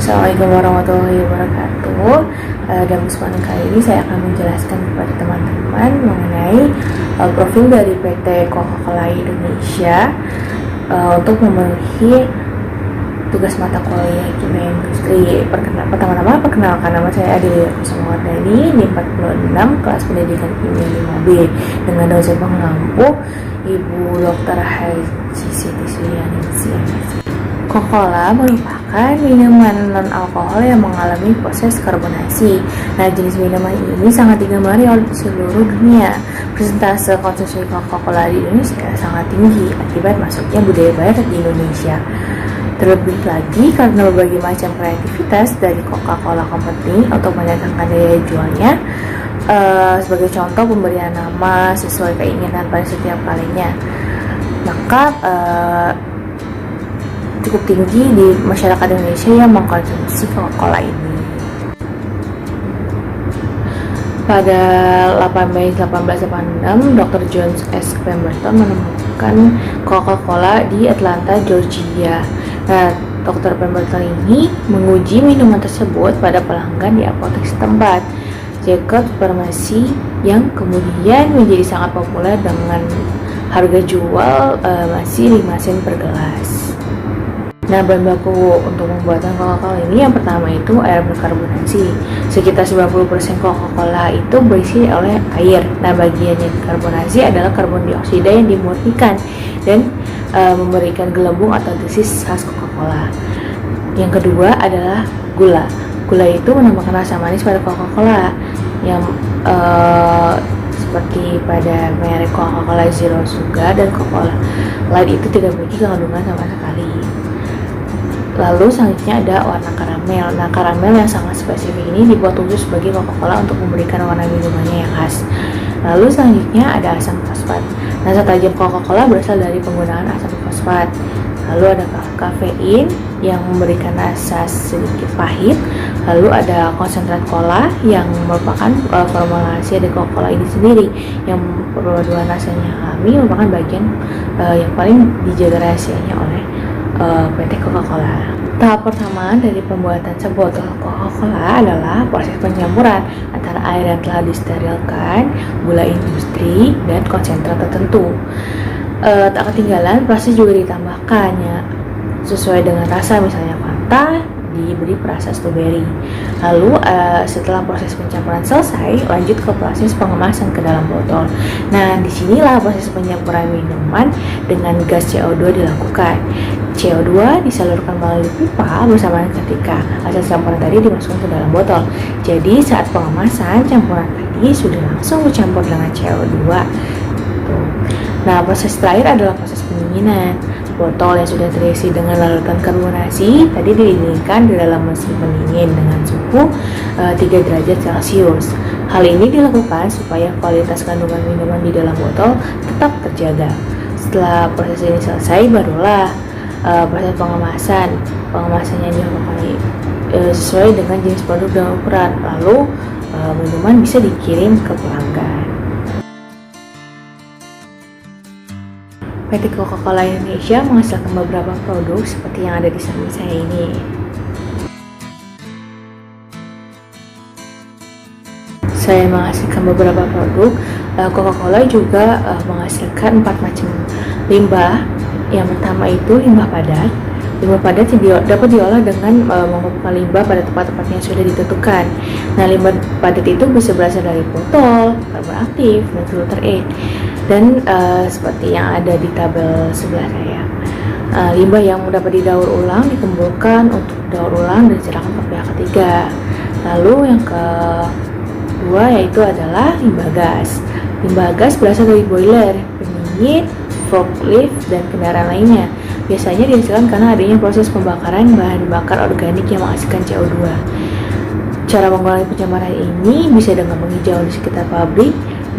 Assalamualaikum warahmatullahi wabarakatuh. Dalam kesempatan kali ini saya akan menjelaskan kepada teman-teman mengenai profil dari PT Coca-Cola Indonesia untuk memenuhi tugas mata kuliah kimia industri. Pertama-tama perkenalkan, nama saya Adelia Kusumawardani di 46 kelas pendidikan kimia 5B dengan dosen pengampu Ibu Dr. Haji Siti Sulianingsih. Coca-Cola merupakan minuman non-alkohol yang mengalami proses karbonasi. Nah, jenis minuman ini sangat digemari oleh seluruh dunia. Persentase konsumsi Coca-Cola di Indonesia sangat tinggi akibat masuknya budaya barat di Indonesia. Terlebih lagi karena berbagai macam kreativitas dari Coca-Cola Company untuk mendatangkan daya jualnya. Sebagai contoh, pemberian nama sesuai keinginan pada setiap kalinya. Maka cukup tinggi di masyarakat Indonesia yang mengkonsumsi Coca-Cola ini. Pada 8 Mei 1886, Dr. John S. Pemberton menemukan Coca-Cola di Atlanta, Georgia. Nah, Dr. Pemberton ini menguji minuman tersebut pada pelanggan di apotek setempat, Jacobs Farmasi, yang kemudian menjadi sangat populer dengan harga jual masih 5 sen per gelas. Nah, bahan baku untuk pembuatan Coca-Cola ini yang pertama itu air berkarbonasi. Sekitar 90% Coca-Cola itu berisi oleh air. Nah, bagian yang dikarbonasi adalah karbon dioksida yang dimurnikan dan memberikan gelembung atau desis khas Coca-Cola. Yang kedua adalah gula. Gula itu menambahkan rasa manis pada Coca-Cola yang seperti pada merek Coca-Cola Zero Sugar dan Coca-Cola Light itu tidak memiliki kandungan sama sekali. Lalu selanjutnya ada warna karamel. Nah, karamel yang sangat spesifik ini dibuat khusus bagi Coca-Cola untuk memberikan warna minumannya yang khas. Lalu selanjutnya ada asam fosfat. Rasa tajam Coca-Cola berasal dari penggunaan asam fosfat. Lalu ada kafein yang memberikan rasa sedikit pahit. Lalu ada konsentrat cola yang merupakan formulasi dari Coca-Cola ini sendiri yang perpaduan rasanya alami merupakan bagian yang paling dijaga rahasianya oleh PT Coca-Cola. Tahap pertama dari pembuatan sebuah Coca-Cola adalah proses pencampuran antara air yang telah disterilkan, gula industri, dan konsentrat tertentu. Tak ketinggalan, proses juga ditambahkannya sesuai dengan rasa, misalnya Fanta diberi perasa stroberi. Lalu setelah proses pencampuran selesai, lanjut ke proses pengemasan ke dalam botol. Nah, disinilah proses pencampuran minuman dengan gas CO2 dilakukan. CO2 disalurkan melalui pipa bersamaan ketika hasil campuran tadi dimasukkan ke dalam botol. Jadi saat pengemasan, campuran tadi sudah langsung bercampur dengan CO2. Nah, proses terakhir adalah proses pendinginan. Botol yang sudah terisi dengan larutan karbonasi tadi didinginkan di dalam mesin pendingin dengan suhu 3 derajat Celcius. Hal ini dilakukan supaya kualitas kandungan minuman di dalam botol tetap terjaga. Setelah proses ini selesai, barulah proses pengemasan. Pengemasannya dilakukan sesuai dengan jenis produk dan ukuran. Lalu minuman bisa dikirim ke pelanggan. PT Coca-Cola Indonesia menghasilkan beberapa produk seperti yang ada di samping saya ini. Saya menghasilkan beberapa produk. Coca-Cola juga menghasilkan 4 macam limbah. Yang pertama itu limbah padat. Limbah padat dapat diolah dengan mengumpulkan limbah pada tempat-tempat yang sudah ditentukan. Nah, limbah padat itu bisa berasal dari botol, karbon aktif, dan filter air. Dan seperti yang ada di tabel sebelah saya, limbah yang dapat didaur ulang dikumpulkan untuk daur ulang dan diserahkan ke pihak ketiga. Lalu yang kedua yaitu adalah limbah gas. Limbah gas berasal dari boiler, pendingin, forklift, dan kendaraan lainnya. Biasanya dihasilkan karena adanya proses pembakaran bahan bakar organik yang menghasilkan CO2. Cara mengurangi pencemaran ini bisa dengan menghijau di sekitar pabrik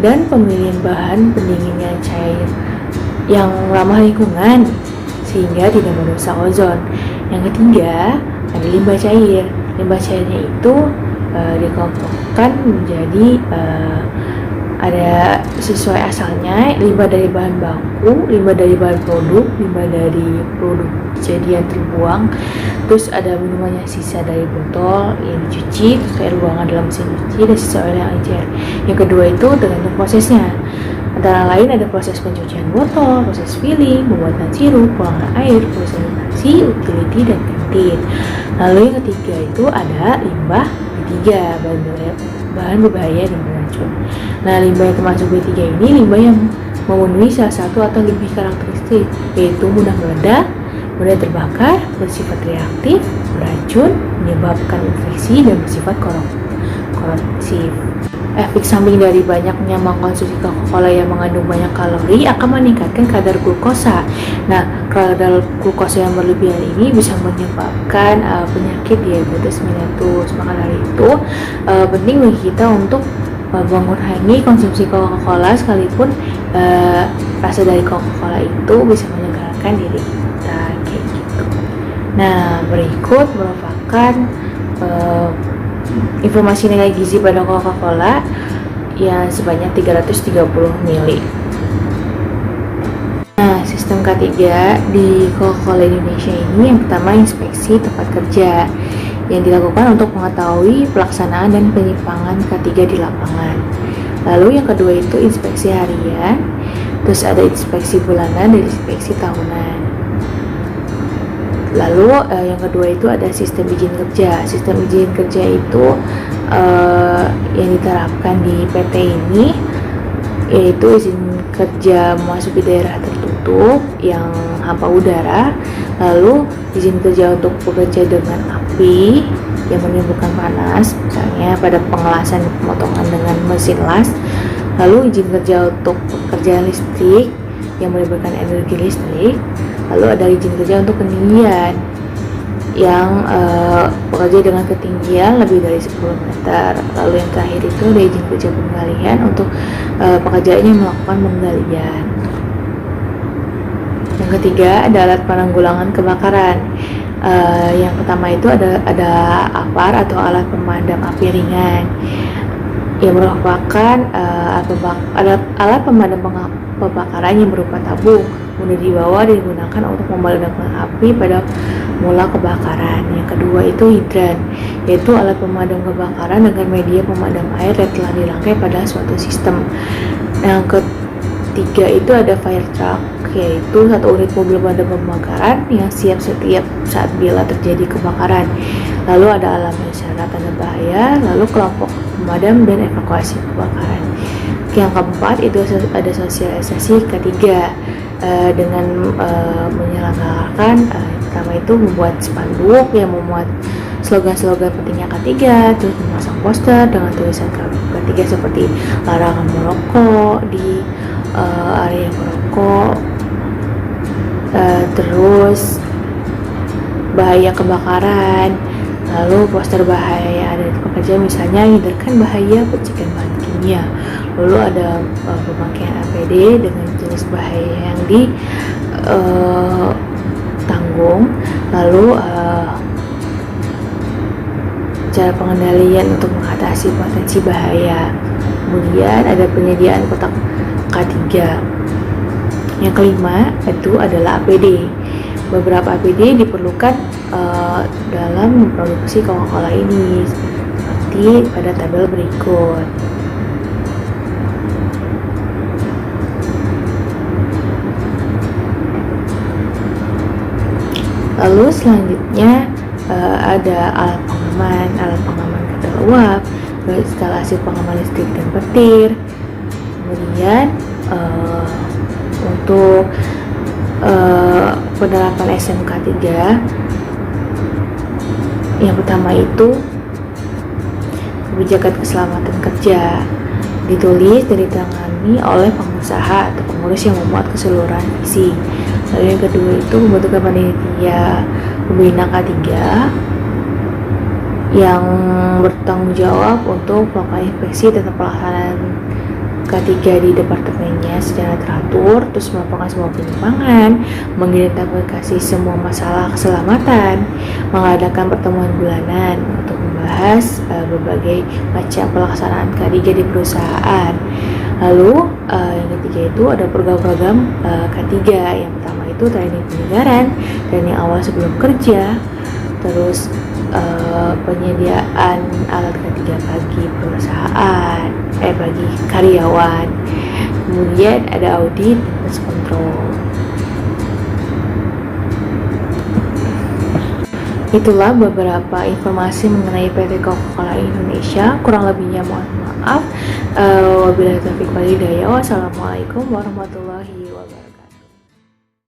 dan pemilihan bahan pendingin yang cair yang ramah lingkungan sehingga tidak merusak ozon. Yang ketiga ada limbah cair. Limbah cairnya itu dikelompokkan menjadi ada sesuai asalnya, limbah dari bahan baku, limbah dari bahan produk, limbah dari produk jadi yang terbuang, terus ada minuman yang sisa dari botol yang dicuci, terus air buangan dalam mesin cuci, dan sisa oil yang encer. Yang kedua itu tergantung prosesnya. Antara lain ada proses pencucian botol, proses filling, pembuatan sirup, pengolahan air, proses sanitasi, utility, dan kantin. Lalu yang ketiga itu ada limbah B3, bahan berbahaya dan beracun. Nah, limbah yang termasuk B3 ini limbah yang memenuhi salah satu atau lebih karakteristik, yaitu mudah meledak, mudah terbakar, bersifat reaktif, beracun, menyebabkan infeksi, dan bersifat korosif. Efek samping dari banyaknya mengkonsumsi Coca-Cola yang mengandung banyak kalori akan meningkatkan kadar glukosa. Nah, kadar glukosa yang berlebihan ini bisa menyebabkan penyakit diabetes mellitus. Maka dari itu penting bagi kita untuk mengurangi konsumsi Coca-Cola, sekalipun rasa dari Coca-Cola itu bisa menyegarkan diri kita, kayak gitu. Nah, berikut merupakan informasi nilai gizi pada Coca-Cola yang sebanyak 330 mili. Nah, sistem K3 di Coca-Cola Indonesia ini yang pertama inspeksi tempat kerja yang dilakukan untuk mengetahui pelaksanaan dan penyimpangan K3 di lapangan. Lalu yang kedua itu inspeksi harian, terus ada inspeksi bulanan dan inspeksi tahunan. Lalu yang kedua itu ada sistem izin kerja. Sistem izin kerja itu yang diterapkan di PT ini yaitu izin kerja memasuki daerah tertutup yang hampa udara, lalu izin kerja untuk bekerja dengan api yang menimbulkan panas, misalnya pada pengelasan dan pemotongan dengan mesin las, lalu izin kerja untuk pekerjaan listrik yang melibatkan energi listrik, lalu ada izin kerja untuk ketinggian yang bekerja dengan ketinggian lebih dari 10 meter. Lalu yang terakhir itu ada izin kerja penggalian untuk pekerjaan yang melakukan penggalian. Yang ketiga ada alat penanggulangan kebakaran. Yang pertama itu ada APAR atau alat pemadam api ringan, yang merupakan alat pemadam kebakaran yang berupa tabung, mudah dibawa dan digunakan untuk memadamkan api pada mula kebakaran. Yang kedua itu hidran, yaitu alat pemadam kebakaran dengan media pemadam air yang telah dirangkai pada suatu sistem. Yang ketiga itu ada fire truck, yaitu satu unit mobil pemadam kebakaran yang siap setiap saat bila terjadi kebakaran. Lalu ada alarm isyarat tanda bahaya, lalu kelompok pemadam dan evakuasi kebakaran. Yang keempat itu ada sosialisasi K3 dengan menyelenggarakan yang pertama itu membuat spanduk yang memuat slogan-slogan pentingnya K3, terus memasang poster dengan tulisan K3 seperti larangan merokok di area merokok, terus bahaya kebakaran, lalu poster bahaya ada di pekerja, misalnya hindarkan bahaya percikan bahan kimia. Lalu ada pemakaian APD dengan jenis bahaya yang ditanggung, lalu cara pengendalian untuk mengatasi potensi bahaya. Kemudian ada penyediaan kotak K3. Yang kelima itu adalah APD. Beberapa APD diperlukan dalam memproduksi Coca-Cola ini, seperti pada tabel berikut. Lalu selanjutnya ada alat pengaman kadar uap, instalasi pengaman listrik dan petir. Kemudian untuk penerapan SMK 3, yang pertama itu kebijakan keselamatan kerja, ditulis dan ditangani oleh pengusaha atau pengurus yang memuat keseluruhan visi. Lalu yang kedua itu membentukkan panitia pembina K3 yang bertanggung jawab untuk melakukan inspeksi tentang pelaksanaan Ketiga, di departemennya secara teratur, terus melaporkan semua penyimpangan, mengidentifikasi semua masalah keselamatan, mengadakan pertemuan bulanan untuk membahas berbagai macam pelaksanaan K3 di perusahaan. Lalu yang ketiga itu ada program-program K3. Yang pertama itu training penyegaran, training awal sebelum kerja, terus penyediaan alat K3 bagi perusahaan, bagi karyawan. Kemudian ada audit dan kontrol. Itulah beberapa informasi mengenai PT Coca-Cola Indonesia. Kurang lebihnya mohon maaf. Wabillahi taufiq wal hidayah. Wassalamualaikum warahmatullahi